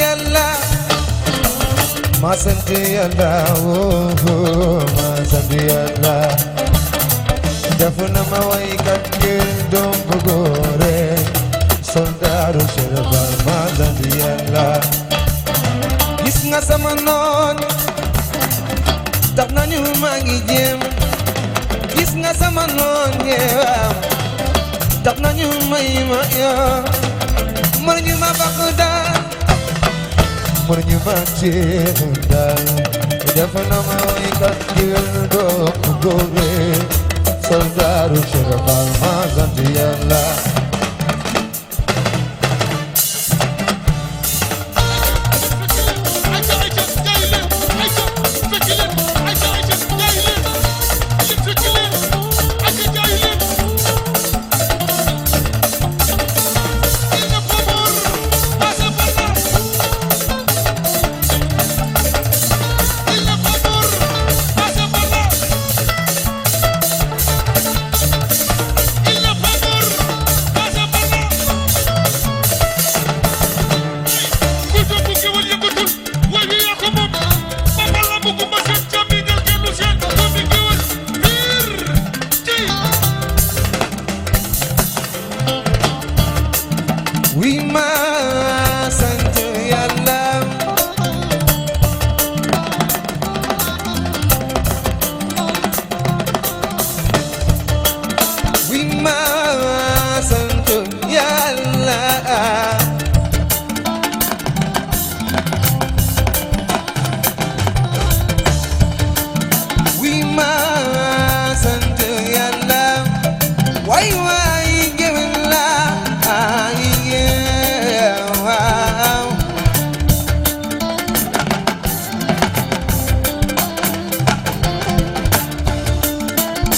yàlla ma sant yàlla ma sant yàlla def na ma waykat ngir doom bu góore soldaaru Serapal ma sant yàlla gis nga sama noon tax nañu maa ngi jéem gis nga sama noon yeewam tax nañu may ma yor mënuñu ma bàq daal mënuñu ma jéem daal def na ma waykat ngir doom bu góore soldaaru Serapal ma sant yàlla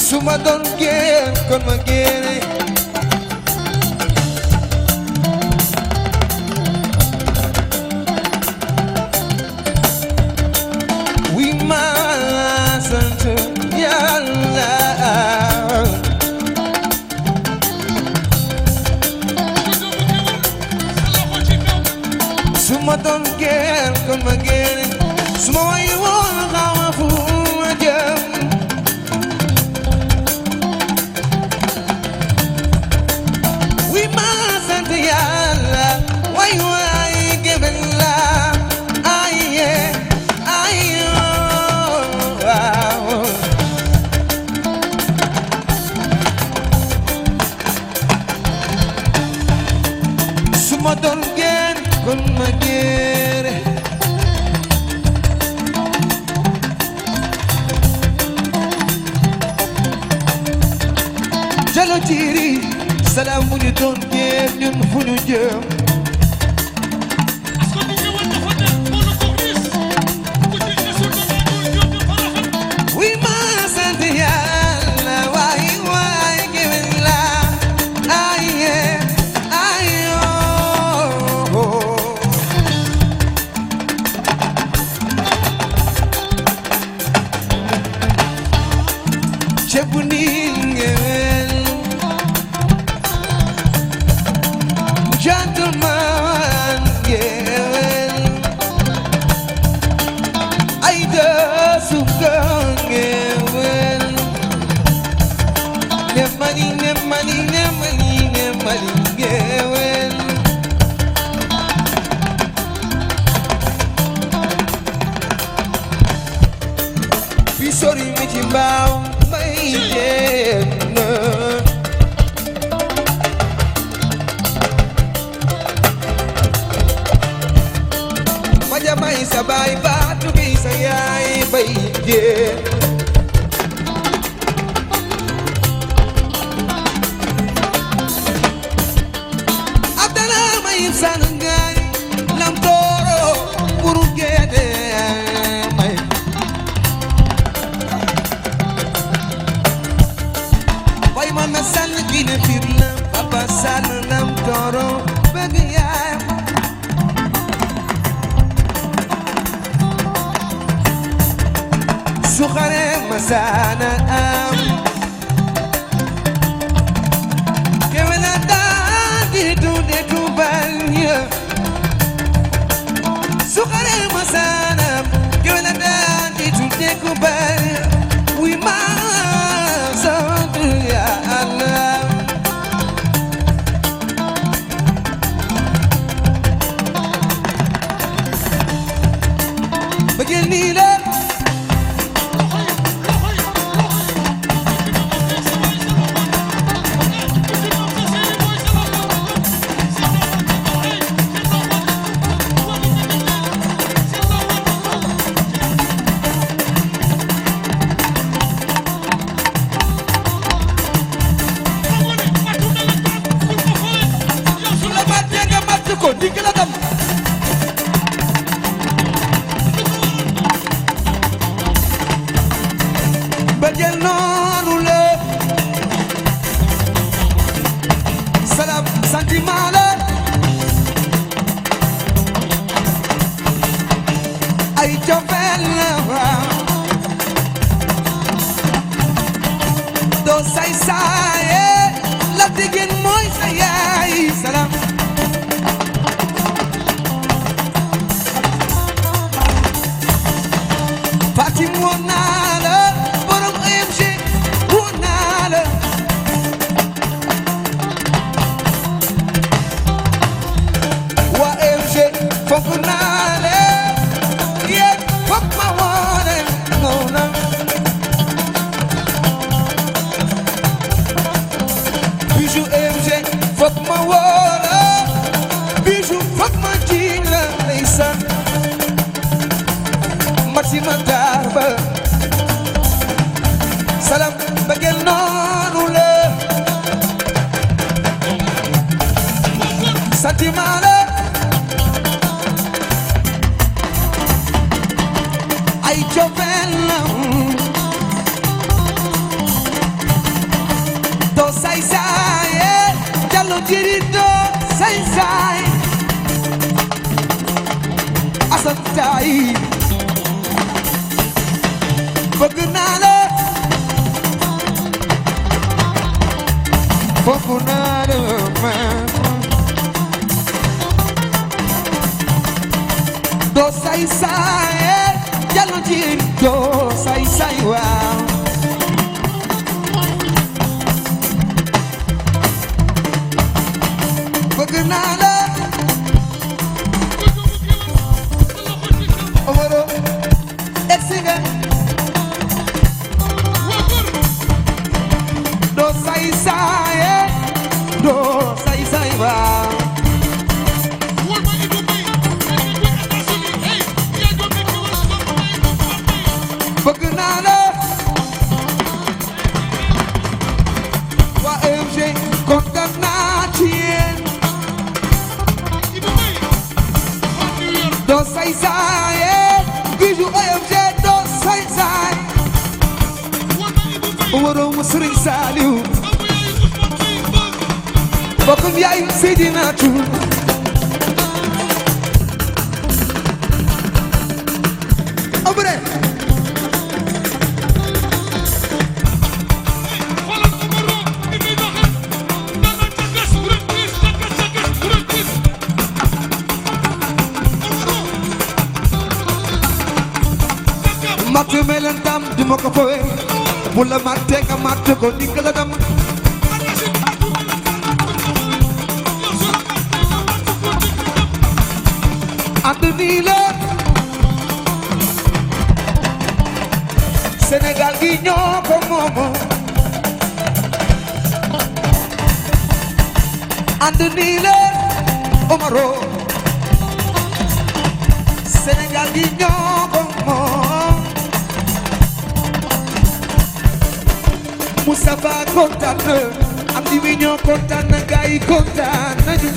Suma doon génn kon ma génne wi ma sant Yàlla suma doon génn kon ma génne suma way woon xaw ma fu ma jëm Suma doon génn kon ma génne jalo tiiri salaam bu ñu doon génn ñun fu ñu jëm gentleman, yeah. I just go, yeah. Ne money, yeah. Be sorry, me chimbao, my yeah. May sabay ba to be sayay baye Abdala may sanangay lam toro burugede may Bay man san gine firla papa san lam toro bagaya Sukhare masana am Kewena da di tu de tu banya xare masanam gewela daan di tudde ko bari wi ma sant Yàlla bëggeel nii la bëggeel noonu la salam sentiment la ay cofeel la doo say saaye la digin mooy sa yaay salam Fatim woon naa la borom AMG woon naa la waa AMG foog naa la yéen foog ma woone noona Bijou AMG foog ma woona Bijou foog ma jiin la ndeysaan Maxima Darba salam bëggeel noonu la sentiment la ay cofeel la doo say saaye jallo jiri doo say saay asantaay bëgg naa la bëgg naa la doo say saay jallo jiri doo say saay waaw bëgg naa la Omaro exige doo say saay waaw bëgg naa la waa AMG kontaan naa ci yéen doo say saay Bijou AMG doo say saay waroo mu Sëriñ Saaliw bokkum yaay Seydina Tuur obre matt melentam du ma ko fowe bu la mattee nga matt ko dinga la dam ànd nii la Sénégal gi ñoo ko moomo ànd nii la Omaro Sénégal gi ñoo ko moom Moustapha kontaan na am di mi ñoo kontaan na gaay kontaan nañu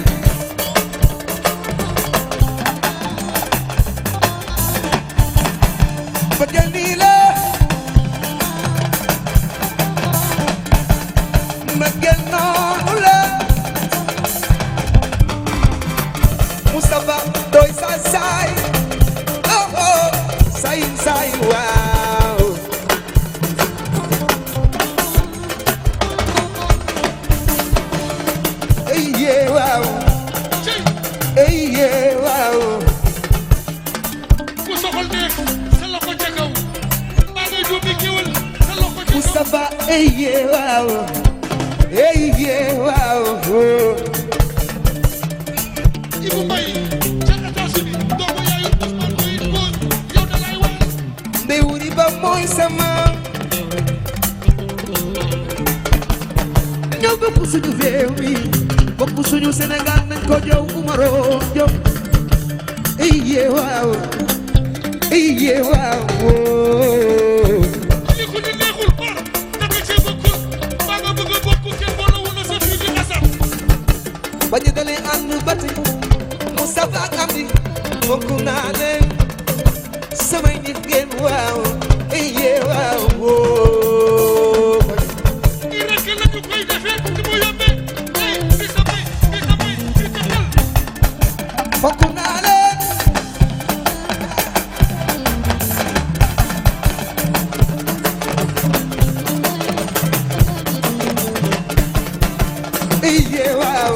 bëggeel nii la bëggeel noonu la Moustapha doy sa saay oh oh saay saay waaw ey yee waaw ey yee waaw Eye waaw eye waaw Ibou Mbaye ca États-Unis doomu yaayu Ousmane Boy Boy yow da lay wax ndey wuri ba mooy sama ñoo bokk suñu réew mi bokk suñu Sénégal nañ ko jow Umaro jow eye waaw eye waaw li ko ñu neexul bor da nga cee bokkul ba nga bëgg a bokk kenn boole wala sa fii di asam ba ñu dalee ànd ba tey Moustapha ak Amdi bokk naa leen samay nit ngeen waaw eye waaw i rek la ñu koy defee ni mu yombee ay di sa bay di sa bay di sa xel bokk naa leen eye waaw